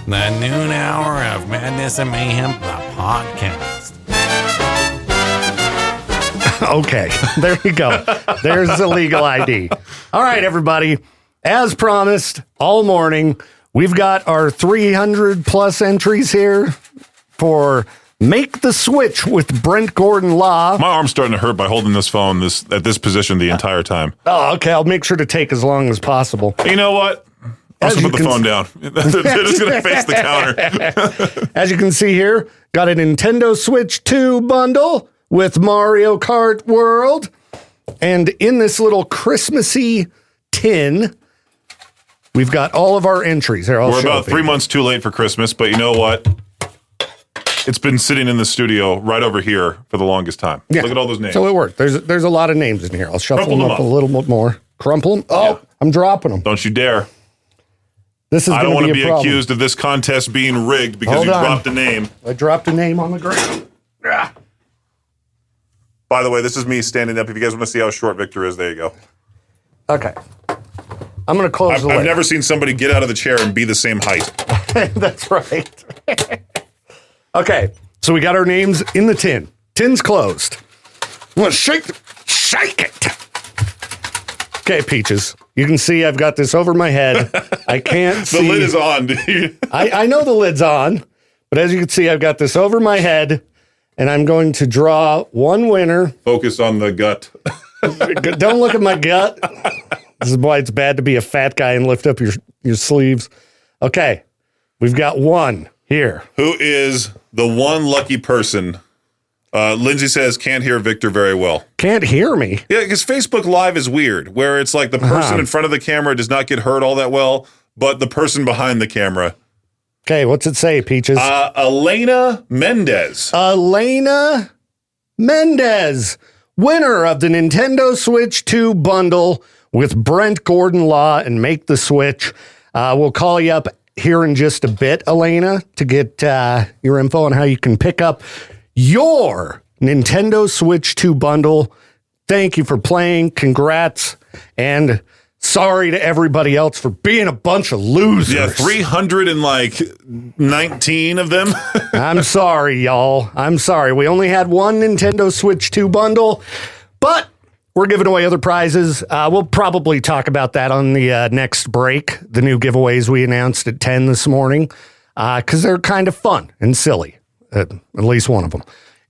The noon hour of Madness and Mayhem, the podcast. Okay, there you go. There's the legal ID. All right, everybody. As promised, all morning, we've got our 300 plus entries here for Make the Switch with Brent Gordon Law. My arm's starting to hurt by holding this phone at this position the entire time. Oh, okay. I'll make sure to take as long as possible. You know what? I'll just put the phone down. They're just going to face the counter. As you can see here, got a Nintendo Switch 2 bundle with Mario Kart World. And in this little Christmassy tin, we've got all of our entries. Here, We're about 3 months too late for Christmas, but you know what? It's been sitting in the studio right over here for the longest time. Yeah. Look at all those names. So it worked. There's a lot of names in here. I'll shuffle them up a little bit more. Crumple them? Oh, yeah. I'm dropping them. Don't you dare. This is I don't want to be problem. accused of this contest being rigged because you dropped a name. I dropped a name on the ground. Ah. By the way, this is me standing up. If you guys want to see how short Victor is, there you go. Okay. I'm going to close the lid. I've never seen somebody get out of the chair and be the same height. That's right. Okay, so we got our names in the tin. Tin's closed. I'm going to shake it. Okay, Peaches. You can see I've got this over my head. I can't see. The lid is on, dude. I know the lid's on, but as you can see, I've got this over my head, and I'm going to draw one winner. Focus on the gut. Don't look at my gut. This is why it's bad to be a fat guy and lift up your sleeves. Okay, we've got one here. Who is the one lucky person? Lindsay says, can't hear Victor very well. Can't hear me? Yeah, because Facebook Live is weird, where it's like the person in front of the camera does not get heard all that well, but the person behind the camera. Okay, what's it say, Peaches? Elena Mendez. Elena Mendez, winner of the Nintendo Switch 2 bundle with Brent Gordon Law and Make the Switch. We'll call you up here in just a bit, Elena, to get your info on how you can pick up your Nintendo Switch 2 bundle. Thank you for playing. Congrats. And sorry to everybody else for being a bunch of losers. Yeah, 319 of them. I'm sorry, y'all. I'm sorry. We only had one Nintendo Switch 2 bundle, but we're giving away other prizes. We'll probably talk about that on the next break, the new giveaways we announced at 10 this morning, because they're kind of fun and silly, at least one of them.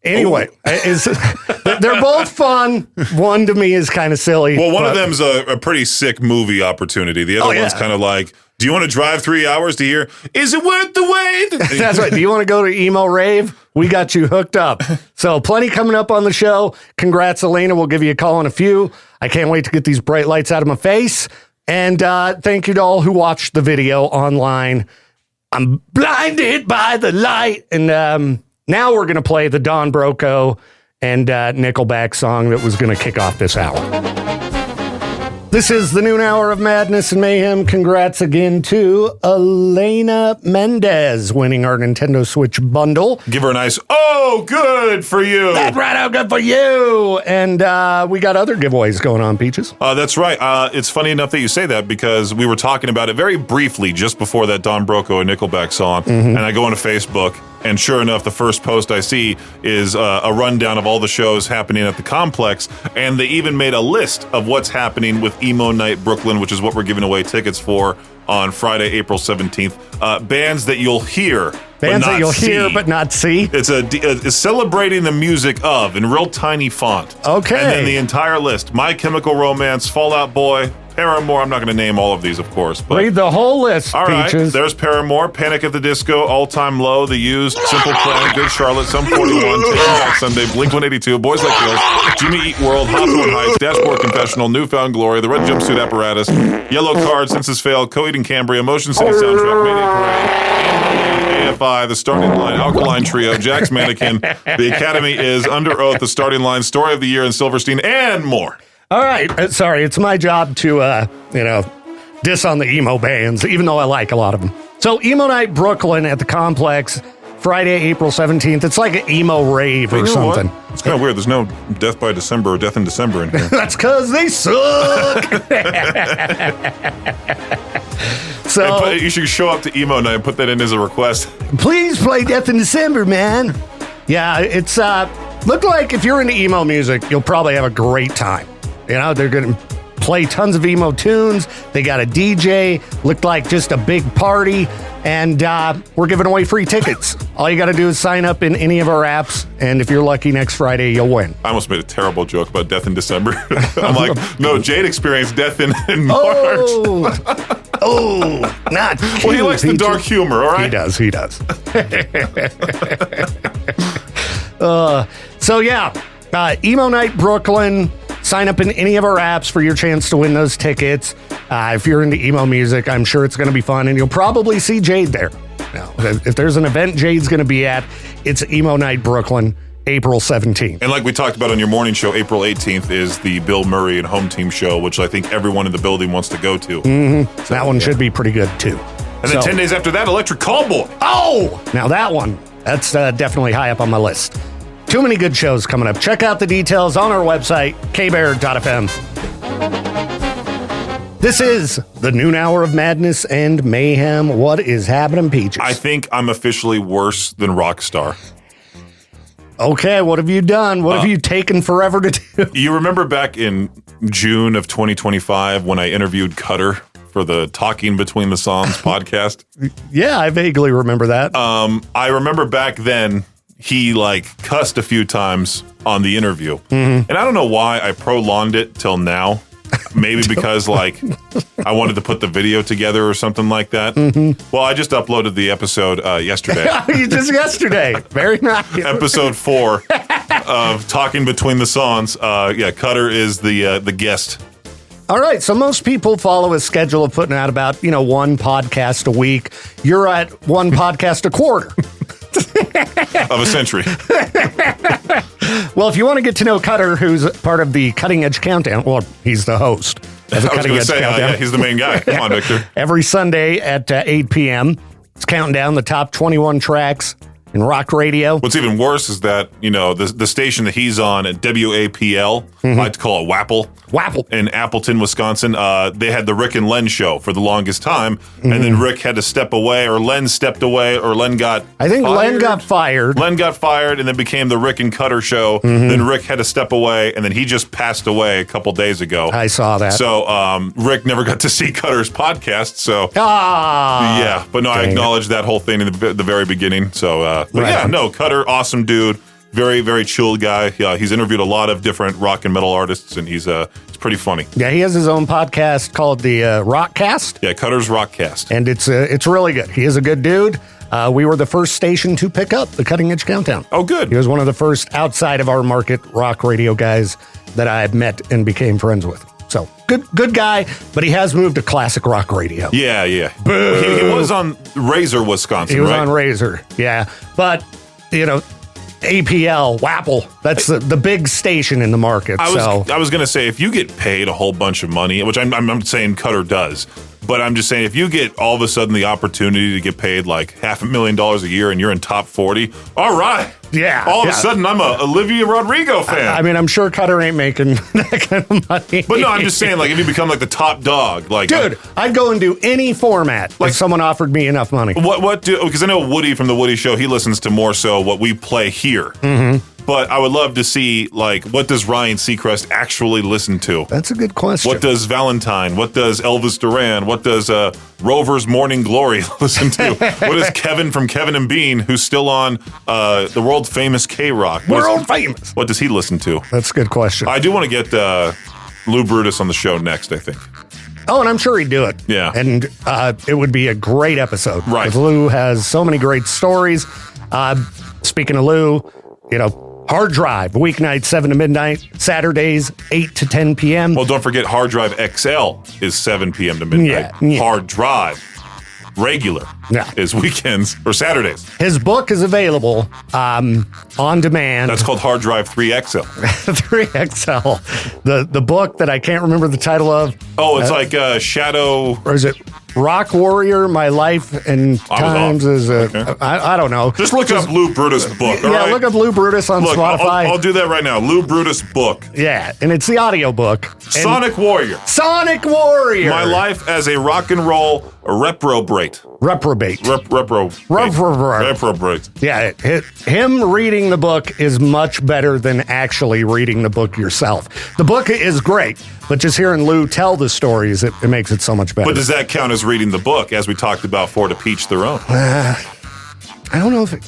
Anyway, they're both fun. One to me is kind of silly. Well, one of them's a pretty sick movie opportunity. The other one's kind of like, do you want to drive 3 hours to here? Is it worth the wait? That's right. Do you want to go to Emo Rave? We got you hooked up. So plenty coming up on the show. Congrats, Elena. We'll give you a call in a few. I can't wait to get these bright lights out of my face. And thank you to all who watched the video online. I'm blinded by the light. And now we're going to play the Don Broco and Nickelback song that was going to kick off this hour. This is the noon hour of Madness and Mayhem. Congrats again to Elena Mendez winning our Nintendo Switch bundle. Give her a nice, oh, good for you. That's right, oh, good for you. And we got other giveaways going on, Peaches. That's right. It's funny enough that you say that because we were talking about it very briefly just before that Don Broco and Nickelback song. Mm-hmm. And I go into Facebook. And sure enough, the first post I see is a rundown of all the shows happening at the complex. And they even made a list of what's happening with Emo Night Brooklyn, which is what we're giving away tickets for on Friday, April 17th. Bands that you'll hear. Bands that you'll hear but not see. It's celebrating the music of in real tiny font. Okay. And then the entire list. My Chemical Romance, Fall Out Boy, Paramore. I'm not going to name all of these, of course. But read the whole list, all right, Peaches. There's Paramore, Panic at the Disco, All Time Low, The Used, Simple Plan, Good Charlotte, Sum 41, Taking Back Sunday, Blink-182, Boys Like Girls, Jimmy Eat World, Hawthorne Heights, Dashboard Confessional, Newfound Glory, The Red Jumpsuit Apparatus, Yellow Card, Census Failed, Coheed and Cambria, Motion City Soundtrack, Mayday Parade, AFI, The Starting Line, Alkaline Trio, Jack's Mannequin, The Academy is Under Oath, The Starting Line, Story of the Year, and Silverstein, and more. All right. Sorry, it's my job to, diss on the emo bands, even though I like a lot of them. So, Emo Night Brooklyn at the Complex, Friday, April 17th. It's like an emo rave or something. What? It's kind of weird. There's no Death by December or Death in December in here. That's because they suck. So you should show up to Emo Night and put that in as a request. please play Death in December, man. Yeah, it's look like if you're into emo music, you'll probably have a great time. You know, they're going to play tons of emo tunes. They got a DJ, looked like just a big party, and we're giving away free tickets. All you got to do is sign up in any of our apps, and if you're lucky next Friday, you'll win. I almost made a terrible joke about death in December. I'm like, no, Jade experienced death in March. Not cute. Well, he likes the dark humor, all right? He does. So yeah, Emo Night Brooklyn. Sign up in any of our apps for your chance to win those tickets. If you're into emo music, I'm sure it's going to be fun, and you'll probably see Jade there. Now, if there's an event Jade's going to be at, it's Emo Night Brooklyn, April 17th. And like we talked about on your morning show, April 18th is the Bill Murray and Home Team show, which I think everyone in the building wants to go to. Mm-hmm. So, that one should be pretty good, too. And then 10 days after that, Electric Callboy. Oh! Now that one, that's definitely high up on my list. Too many good shows coming up. Check out the details on our website, kbear.fm. This is the noon hour of madness and mayhem. What is happening, Peaches? I think I'm officially worse than Rockstar. Okay, what have you done? What have you taken forever to do? You remember back in June of 2025 when I interviewed Cutter for the Talking Between the Songs podcast? Yeah, I vaguely remember that. I remember back then he cussed a few times on the interview. Mm-hmm. And I don't know why I prolonged it till now. Maybe because I wanted to put the video together or something like that. Mm-hmm. Well, I just uploaded the episode yesterday. Just yesterday. Very nice. Episode 4 of Talking Between the Songs. Cutter is the guest. All right, so most people follow a schedule of putting out about, one podcast a week. You're at one podcast a quarter. Of a century. Well, if you want to get to know Cutter, who's part of the Cutting Edge Countdown, well, he's the host of the Cutting Edge Countdown. He's the main guy. Come on, Victor. Every Sunday at 8 p.m., it's counting down the top 21 tracks in rock radio. What's even worse is that, the station that he's on at WAPL, I like to call it WAPL, in Appleton, Wisconsin, they had the Rick and Len show for the longest time, and then Rick had to step away, or Len stepped away, or Len got Len got fired. Len got fired, and then became the Rick and Cutter show. Then Rick had to step away, and then he just passed away a couple days ago. I saw that. So Rick never got to see Cutter's podcast, so... yeah, but no, I acknowledged that whole thing in the very beginning, so... Cutter, awesome dude. Very, very chill guy. Yeah, he's interviewed a lot of different rock and metal artists, and he's pretty funny. Yeah, he has his own podcast called the Rockcast. Yeah, Cutter's Rockcast. And it's really good. He is a good dude. We were the first station to pick up the Cutting Edge Countdown. Oh, good. He was one of the first outside of our market rock radio guys that I met and became friends with. So, good guy, but he has moved to classic rock radio. Yeah. He was on Razor, Wisconsin, He was right? on Razor, yeah. But, APL, WAPL, that's the big station in the market. I was going to say, if you get paid a whole bunch of money, which I'm saying Cutter does, but I'm just saying, if you get all of a sudden the opportunity to get paid $500,000 a year and you're in top 40, all right. Yeah. All of a sudden, I'm a Olivia Rodrigo fan. I mean, I'm sure Cutter ain't making that kind of money. But no, I'm just saying, if you become the top dog, dude, I'd go and do any format if someone offered me enough money. Because I know Woody from the Woody Show, he listens to more so what we play here. Mm-hmm. But I would love to see, what does Ryan Seacrest actually listen to? That's a good question. What does Valentine? What does Elvis Duran? What does Rover's Morning Glory listen to? What is Kevin from Kevin and Bean, who's still on the world-famous K-Rock? Famous. What does he listen to? That's a good question. I do want to get Lou Brutus on the show next, I think. Oh, and I'm sure he'd do it. Yeah. And it would be a great episode. Right. Because Lou has so many great stories. Speaking of Lou, Hard Drive, weeknights 7 to midnight, Saturdays 8 to 10 p.m. Well, don't forget Hard Drive XL is 7 p.m. to midnight. Yeah. Hard Drive regular is weekends or Saturdays. His book is available on demand. That's called Hard Drive 3XL. 3XL. The book that I can't remember the title of. Oh, it's Shadow... Or is it Rock Warrior, My Life and Times is a, Okay. I don't know. Just look up Lou Brutus book. All Yeah, right? look up Lou Brutus on Look, Spotify. I'll do that right now. Lou Brutus book. Yeah, and it's the audiobook. And Sonic Warrior. Sonic Warrior. My life as a rock and roll reprobate. Reprobate. Reprobate. Yeah, him reading the book is much better than actually reading the book yourself. The book is great, but just hearing Lou tell the stories, it makes it so much better. But does that count as reading the book, as we talked about for To Each Their Own? I don't know if it...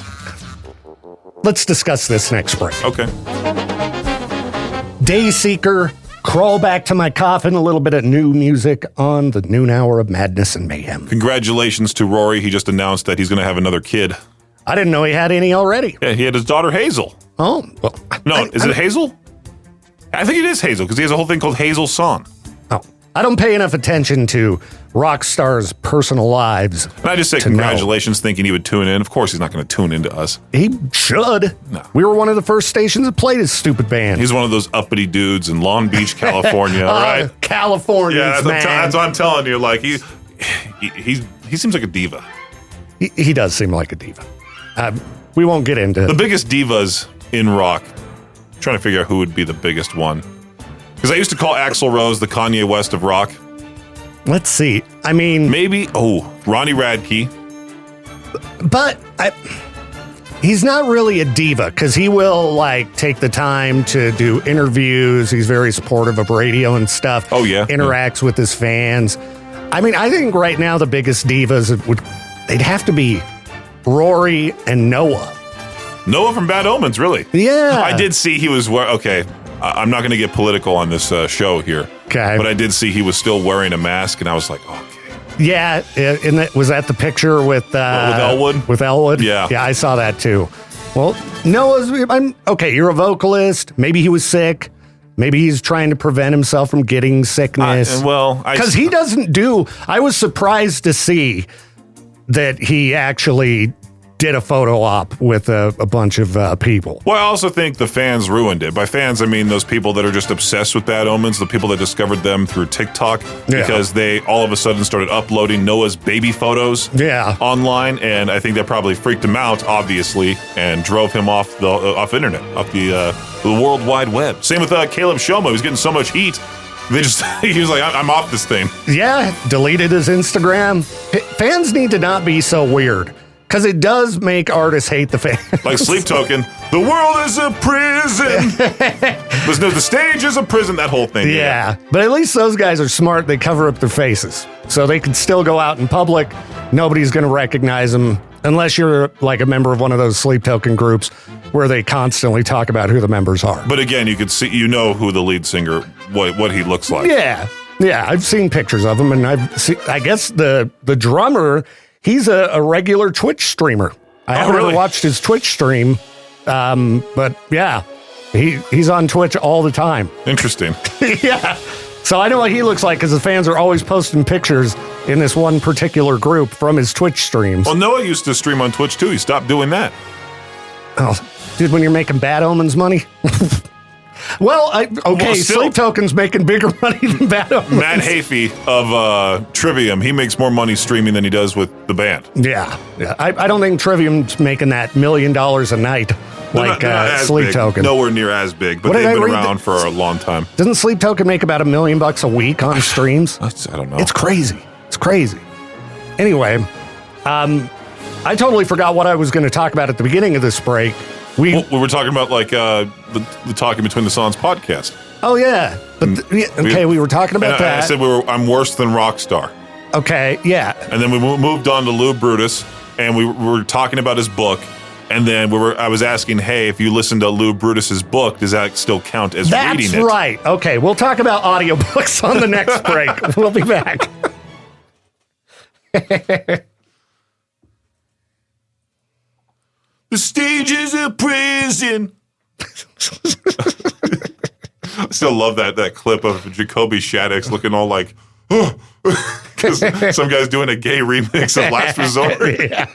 Let's discuss this next break. Okay. Dayseeker, Crawl Back to My Coffin, a little bit of new music on the noon hour of madness and mayhem. Congratulations to Rory. He just announced that he's going to have another kid. I didn't know he had any already. Yeah, he had his daughter Hazel. Oh, well. No, is it Hazel? I think it is Hazel, because he has a whole thing called Hazel Song. Oh, I don't pay enough attention to rock stars' personal lives. And I just say congratulations, thinking he would tune in. Of course, he's not going to tune into us. He should. No. We were one of the first stations that played his stupid band. He's one of those uppity dudes in Long Beach, California, right? California, Yeah, man. that's what I'm telling you. Like he seems like a diva. He does seem like a diva. We won't get into The biggest divas in rock. I'm trying to figure out who would be the biggest one. Because I used to call Axl Rose the Kanye West of rock. Let's see. I mean, Maybe, Ronnie Radke. but he's not really a diva because he will like take the time to do interviews. He's very supportive of radio and stuff. Oh, yeah. Interacts with his fans. I mean, I think right now the biggest divas they'd have to be Rory and Noah. Noah from Bad Omens, really. Yeah. I did see he was okay. I'm not going to get political on this show here. Okay. But I did see he was still wearing a mask, and I was like, okay. Yeah, was that the picture with Elwood? With Elwood? Yeah. Yeah, I saw that too. Well, Noah's, okay, you're a vocalist. Maybe he was sick. Maybe he's trying to prevent himself from getting sickness. Because he doesn't I was surprised to see that he actually did a photo op with a bunch of people. Well, I also think the fans ruined it. By fans, I mean those people that are just obsessed with Bad Omens, the people that discovered them through TikTok, because they all of a sudden started uploading Noah's baby photos online, and I think that probably freaked him out, obviously, and drove him off the internet, off the World Wide Web. Same with Caleb Shoma. He was getting so much heat. He was like, I'm off this thing. Yeah, deleted his Instagram. Fans need to not be so weird. Because it does make artists hate the fans. Like Sleep Token, the world is a prison. The stage is a prison, that whole thing. Yeah, but at least those guys are smart. They cover up their faces. So they can still go out in public. Nobody's going to recognize them unless you're like a member of one of those Sleep Token groups where they constantly talk about who the members are. But again, you could see, who the lead singer, what he looks like. Yeah, I've seen pictures of him, and I guess the drummer... He's a regular Twitch streamer. I haven't ever watched his Twitch stream, but yeah, he's on Twitch all the time. Interesting. Yeah. So I know what he looks like because the fans are always posting pictures in this one particular group from his Twitch streams. Well, Noah used to stream on Twitch too. He stopped doing that. Oh, dude, when you're making Bad Omens money? Well, Sleep Token's making bigger money than Bad Omens. Matt Hafey of Trivium, he makes more money streaming than he does with the band. Yeah. I don't think Trivium's making that $1 million a night like Sleep big. Token. Nowhere near as big, but they've been around for a long time. Doesn't Sleep Token make about $1 million a week on streams? I don't know. It's crazy. Anyway, I totally forgot what I was going to talk about at the beginning of this break. We were talking about like the Talking Between the Songs podcast. Oh yeah, we were talking about that. I said I'm worse than Rockstar. Okay, yeah. And then we moved on to Lou Brutus, and we were talking about his book. And then I was asking, hey, if you listen to Lou Brutus's book, does that still count as reading it? That's right. Okay, we'll talk about audiobooks on the next break. We'll be back. The stage is a prison. I still love that clip of Jacoby Shaddix looking all like, because some guy's doing a gay remix of Last Resort. Yeah.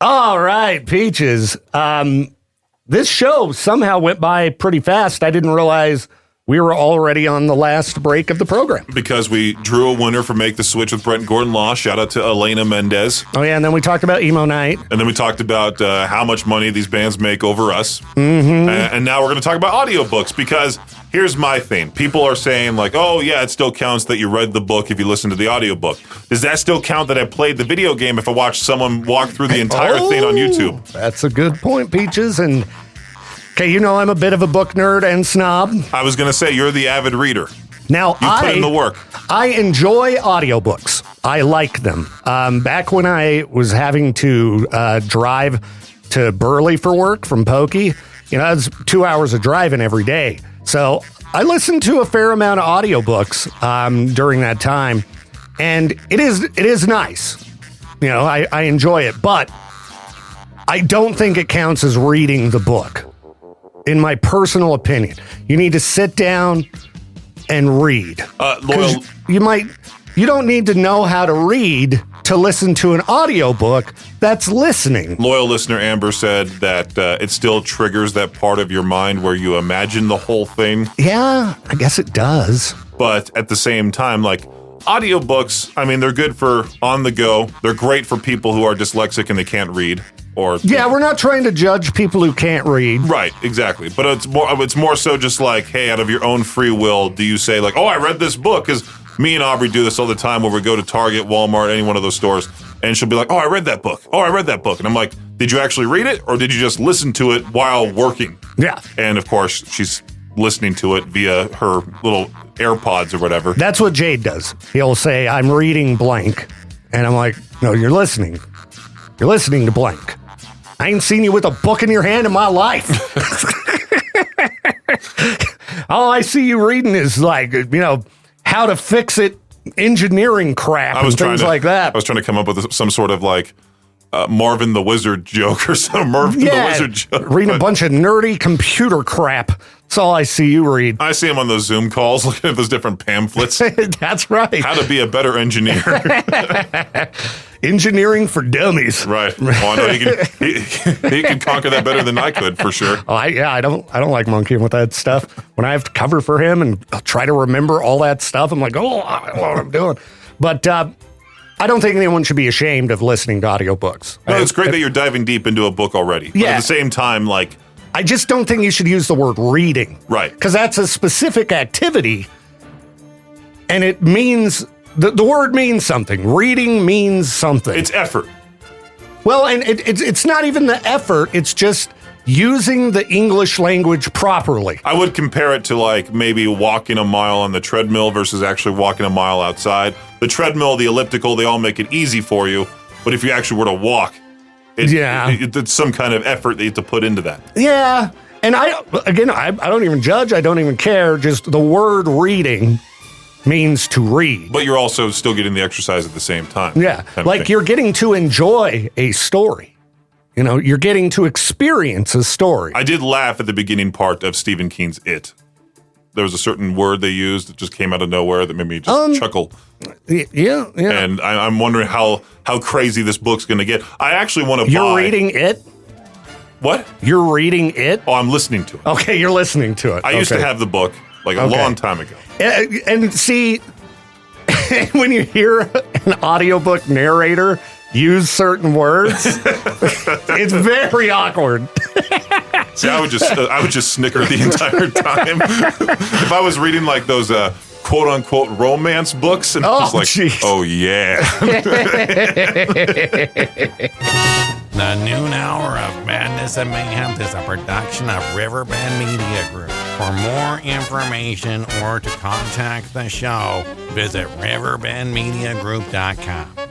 All right, Peaches. This show somehow went by pretty fast. I didn't realize we were already on the last break of the program. Because we drew a winner for Make the Switch with Brent Gordon Law. Shout out to Elena Mendez. Oh, yeah, and then we talked about Emo Night. And then we talked about how much money these bands make over us. Mm-hmm. And now we're going to talk about audiobooks, because here's my thing. People are saying like, oh, yeah, it still counts that you read the book if you listen to the audiobook. Does that still count that I played the video game if I watched someone walk through the entire thing on YouTube? That's a good point, Peaches. And, okay, you know I'm a bit of a book nerd and snob. I was going to say, you're the avid reader. Now, You put in the work. I enjoy audiobooks. I like them. Back when I was having to drive to Burley for work from Pokey, that's 2 hours of driving every day. So I listened to a fair amount of audiobooks during that time, and it is nice. I enjoy it, but I don't think it counts as reading the book. In my personal opinion, you need to sit down and read. Loyal, You don't need to know how to read to listen to an audiobook that's listening. Loyal listener Amber said that it still triggers that part of your mind where you imagine the whole thing. Yeah, I guess it does. But at the same time, like, audiobooks, I mean, they're good for on the go. They're great for people who are dyslexic and they can't read. Yeah, we're not trying to judge people who can't read. Right, exactly. But it's more so just like, hey, out of your own free will, do you say like, oh, I read this book? Because me and Aubrey do this all the time where we go to Target, Walmart, any one of those stores, and she'll be like, oh, I read that book. Oh, I read that book. And I'm like, did you actually read it, or did you just listen to it while working? Yeah. And of course, she's listening to it via her little AirPods or whatever. That's what Jade does. He'll say, I'm reading blank. And I'm like, no, you're listening. You're listening to blank. I ain't seen you with a book in your hand in my life. All I see you reading is like, how to fix it, engineering crap, and things like that. I was trying to come up with some sort of like Marvin the Wizard joke or some Marvin the Wizard joke. Reading a bunch of nerdy computer crap. That's all I see you read. I see him on those Zoom calls looking at those different pamphlets. That's right. How to be a better engineer. Engineering for dummies. Right. Well, I know he can conquer that better than I could, for sure. Oh, I don't like monkeying with that stuff. When I have to cover for him and I'll try to remember all that stuff, I'm like, oh, I don't know what I'm doing. But I don't think anyone should be ashamed of listening to audiobooks. No, it's great that you're diving deep into a book already. But at the same time, like, I just don't think you should use the word reading. Right. Because that's a specific activity, and it means, the word means something. Reading means something. It's effort. Well, and it's not even the effort. It's just using the English language properly. I would compare it to like maybe walking a mile on the treadmill versus actually walking a mile outside. The treadmill, the elliptical, they all make it easy for you. But if you actually were to walk, it's some kind of effort that you have to put into that. Yeah. And I don't even judge. I don't even care. Just the word reading means to read. But you're also still getting the exercise at the same time. Yeah. Like you're getting to enjoy a story. You're getting to experience a story. I did laugh at the beginning part of Stephen King's It. There was a certain word they used that just came out of nowhere that made me just chuckle. Yeah. And I'm wondering how crazy this book's going to get. I actually want to buy... You're reading it? What? You're reading it? Oh, I'm listening to it. Okay, you're listening to it. I used to have the book like a long time ago. And see, when you hear an audiobook narrator use certain words, it's very awkward. See, I would just snicker the entire time. If I was reading like those quote unquote romance books, and I was like, geez. oh yeah. The noon hour of Madness and Mayhem is a production of Riverbend Media Group. For more information or to contact the show, visit riverbendmediagroup.com.